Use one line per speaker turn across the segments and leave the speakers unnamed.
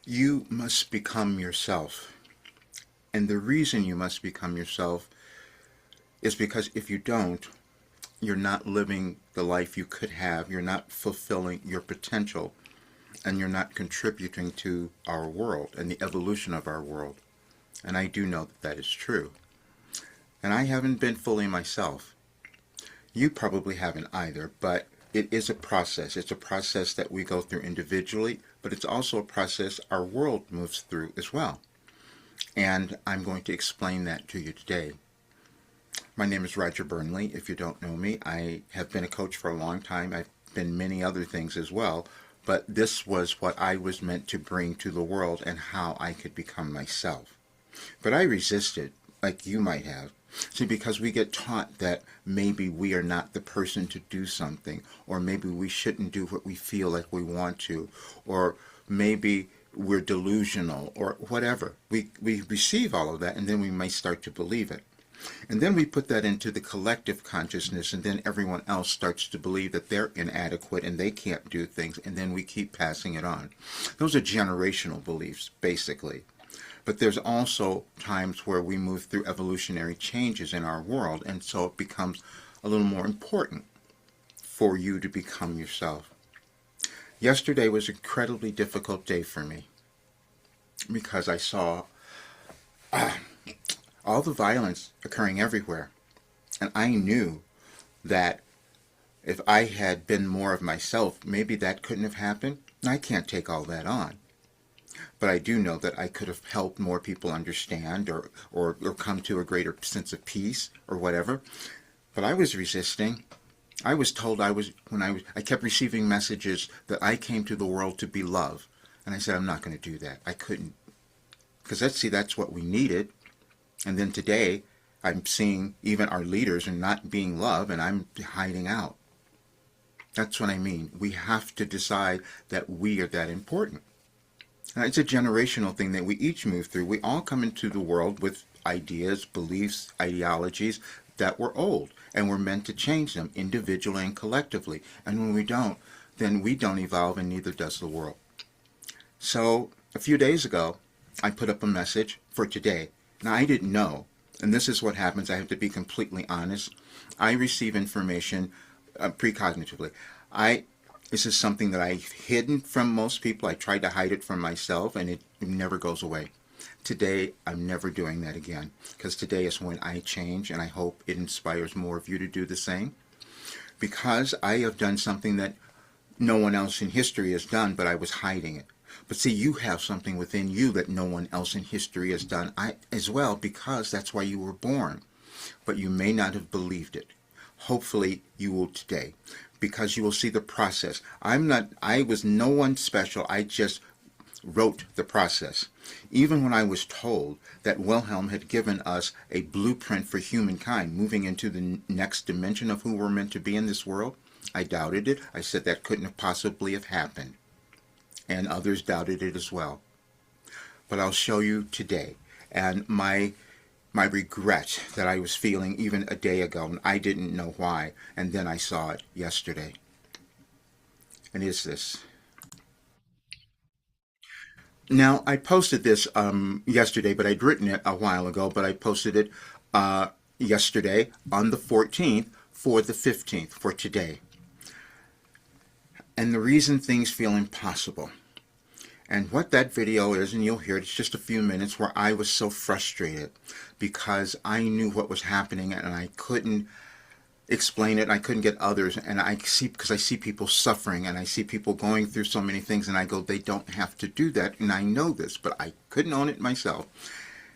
You must become yourself. And the reason you must become yourself is because if you don't, you're not living the life you could have, you're not fulfilling your potential, and you're not contributing to our world and the evolution of our world. And I do know that that is true. And I haven't been fully myself. You probably haven't either, but it is a process. It's a process that we go through individually, but it's also a process our world moves through as well. And I'm going to explain that to you today. My name is Roger Burnley. If you don't know me, I have been a coach for a long time. I've been many other things as well, but this was what I was meant to bring to the world and how I could become myself. But I resisted, like you might have. See, because we get taught that maybe we are not the person to do something, or maybe we shouldn't do what we feel like we want to, or maybe we're delusional, or whatever. We receive all of that, and then we may start to believe it. And then we put that into the collective consciousness, and then everyone else starts to believe that they're inadequate and they can't do things, and then we keep passing it on. Those are generational beliefs, basically. But there's also times where we move through evolutionary changes in our world, and so it becomes a little more important for you to become yourself. Yesterday was an incredibly difficult day for me because I saw all the violence occurring everywhere. And I knew that if I had been more of myself, maybe that couldn't have happened. I can't take all that on. But I do know that I could have helped more people understand or come to a greater sense of peace or whatever. But I was resisting. I was told I kept receiving messages that I came to the world to be loved. And I said, I'm not going to do that. I couldn't. Because that's what we needed. And then today, I'm seeing even our leaders are not being loved, and I'm hiding out. That's what I mean. We have to decide that we are that important. And it's a generational thing that we each move through. We all come into the world with ideas, beliefs, ideologies that were old, and we're meant to change them individually and collectively. And when we don't, then we don't evolve, and neither does the world. So a few days ago, I put up a message for today. Now, I didn't know, and this is what happens. I have to be completely honest. I receive information precognitively. This is something that I've hidden from most people. I tried to hide it from myself, and it never goes away. Today, I'm never doing that again, because today is when I change, and I hope it inspires more of you to do the same. Because I have done something that no one else in history has done, but I was hiding it. But see, you have something within you that no one else in history has done as well, because that's why you were born. But you may not have believed it. Hopefully you will today, because you will see the process. I was no one special. I just wrote the process. Even when I was told that Wilhelm had given us a blueprint for humankind moving into the next dimension of who we're meant to be in this world, I doubted it. I said that couldn't have possibly have happened. And others doubted it as well. But I'll show you today. And my regret that I was feeling even a day ago, and I didn't know why, and then I saw it yesterday. And is this. Now, I posted this yesterday, but I'd written it a while ago, but I posted it yesterday on the 14th for the 15th, for today. And the reason things feel impossible. And what that video is, and you'll hear it, it's just a few minutes where I was so frustrated because I knew what was happening and I couldn't explain it. I couldn't get others. And because I see people suffering and I see people going through so many things, and I go, they don't have to do that. And I know this, but I couldn't own it myself.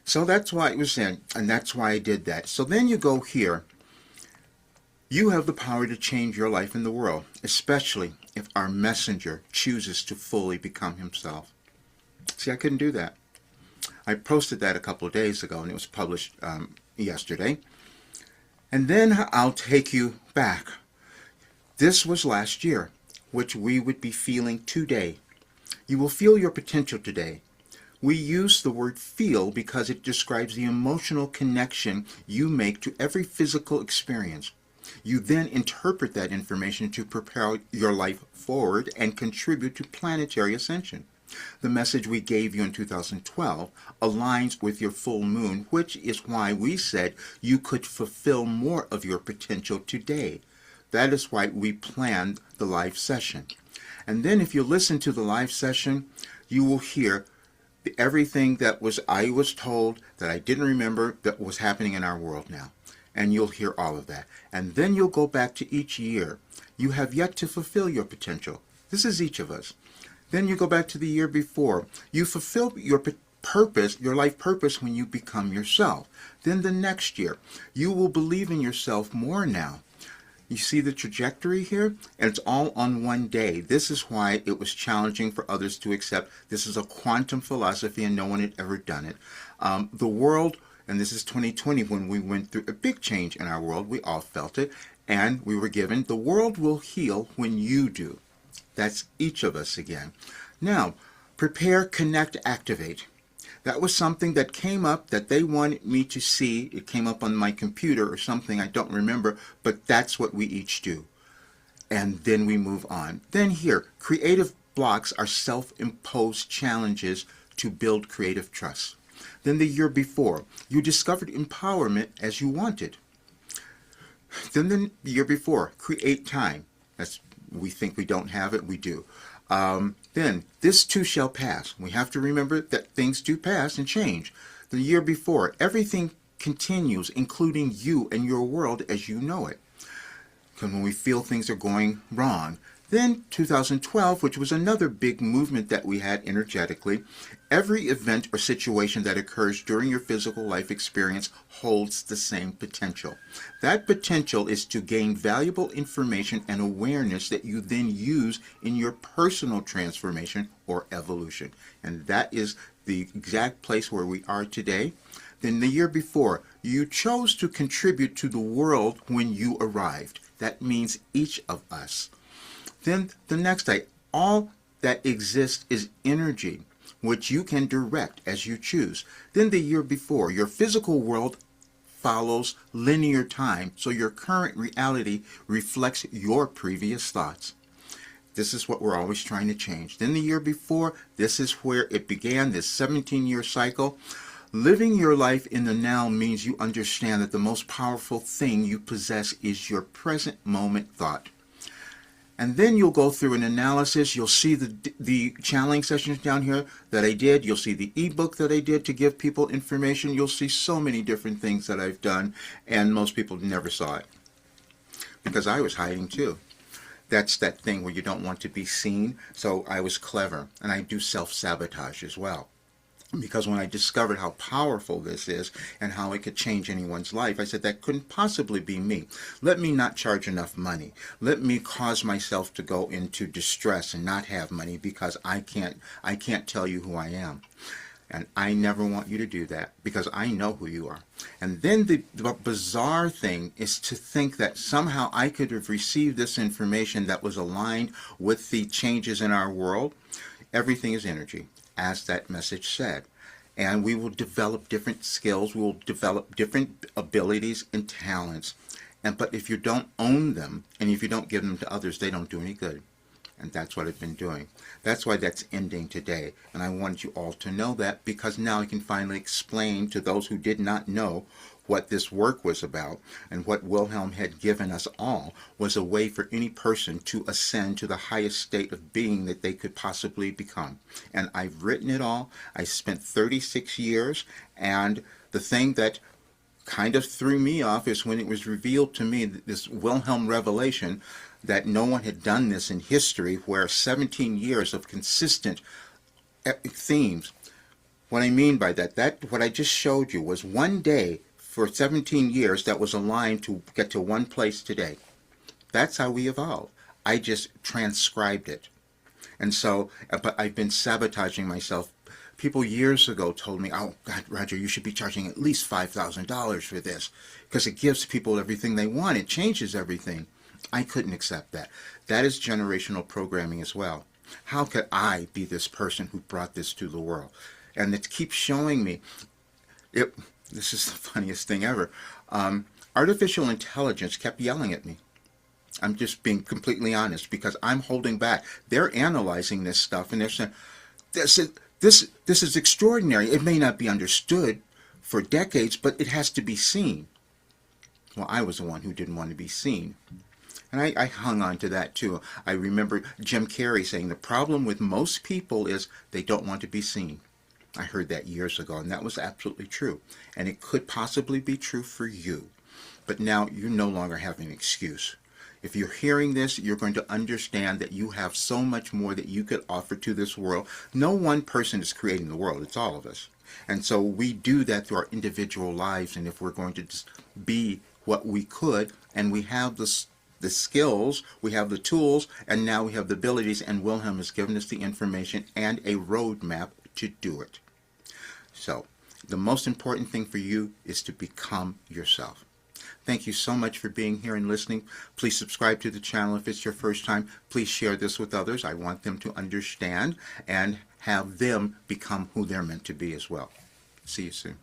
So that's why it was in, and that's why I did that. So then you go here. You have the power to change your life in the world, especially if our messenger chooses to fully become himself. See, I couldn't do that. I posted that a couple of days ago, and it was published yesterday. And then I'll take you back. This was last year, which we would be feeling today. You will feel your potential today. We use the word feel because it describes the emotional connection you make to every physical experience. You then interpret that information to propel your life forward and contribute to planetary ascension. The message we gave you in 2012 aligns with your full moon, which is why we said you could fulfill more of your potential today. That is why we planned the live session. And then if you listen to the live session, you will hear everything that I was told that I didn't remember that was happening in our world now. And you'll hear all of that. And then you'll go back to each year. You have yet to fulfill your potential. This is each of us. Then you go back to the year before. You fulfill your purpose, your life purpose, when you become yourself. Then the next year, you will believe in yourself more now. You see the trajectory here? And it's all on one day. This is why it was challenging for others to accept. This is a quantum philosophy and no one had ever done it. The world, and this is 2020 when we went through a big change in our world. We all felt it. And we were given, the world will heal when you do. That's each of us again. Now, prepare, connect, activate. That was something that came up that they wanted me to see. It came up on my computer or something, I don't remember, but that's what we each do. And then we move on. Then here, creative blocks are self-imposed challenges to build creative trust. Then the year before, you discovered empowerment as you wanted. Then the year before, create time. We think we don't have it, we do. Then, this too shall pass. We have to remember that things do pass and change. The year before, everything continues, including you and your world as you know it. Because when we feel things are going wrong. Then 2012, which was another big movement that we had energetically, every event or situation that occurs during your physical life experience holds the same potential. That potential is to gain valuable information and awareness that you then use in your personal transformation or evolution. And that is the exact place where we are today. Then the year before, you chose to contribute to the world when you arrived. That means each of us. Then the next day, all that exists is energy, which you can direct as you choose. Then the year before, your physical world follows linear time, so your current reality reflects your previous thoughts. This is what we're always trying to change. Then the year before, this is where it began, this 17-year cycle. Living your life in the now means you understand that the most powerful thing you possess is your present moment thought. And then you'll go through an analysis. You'll see the channeling sessions down here that I did. You'll see the ebook that I did to give people information. You'll see so many different things that I've done, and most people never saw it because I was hiding too. That's that thing where you don't want to be seen. So I was clever, and I do self-sabotage as well. Because when I discovered how powerful this is and how it could change anyone's life, I said that couldn't possibly be me. Let me not charge enough money. Let me cause myself to go into distress and not have money because I can't tell you who I am. And I never want you to do that because I know who you are. And then the bizarre thing is to think that somehow I could have received this information that was aligned with the changes in our world. Everything is energy, as that message said. And we will develop different skills, we will develop different abilities and talents. But if you don't own them, and if you don't give them to others, they don't do any good. And that's what I've been doing. That's why that's ending today. And I want you all to know that because now I can finally explain to those who did not know what this work was about, and what Wilhelm had given us all was a way for any person to ascend to the highest state of being that they could possibly become. And I've written it all. I spent 36 years, and the thing that kind of threw me off is when it was revealed to me that this Wilhelm revelation that no one had done this in history, where 17 years of consistent themes. What I mean by that what I just showed you was one day for 17 years that was aligned to get to one place today. That's how we evolved. I just transcribed it. And so, but I've been sabotaging myself. People years ago told me, oh, God, Roger, you should be charging at least $5,000 for this because it gives people everything they want. It changes everything. I couldn't accept that. That is generational programming as well. How could I be this person who brought this to the world? And it keeps showing me. This is the funniest thing ever. Artificial intelligence kept yelling at me. I'm just being completely honest because I'm holding back. They're analyzing this stuff and they're saying, This is, this is extraordinary. It may not be understood for decades, but it has to be seen. Well, I was the one who didn't want to be seen. And I hung on to that too. I remember Jim Carrey saying the problem with most people is they don't want to be seen. I heard that years ago, and that was absolutely true. And it could possibly be true for you. But now you no longer have an excuse. If you're hearing this, you're going to understand that you have so much more that you could offer to this world. No one person is creating the world. It's all of us. And so we do that through our individual lives. And if we're going to just be what we could, and we have the skills, we have the tools, and now we have the abilities, and Wilhelm has given us the information and a roadmap to do it. So the most important thing for you is to become yourself. Thank you so much for being here and listening. Please subscribe to the channel if it's your first time. Please share this with others. I want them to understand and have them become who they're meant to be as well. See you soon.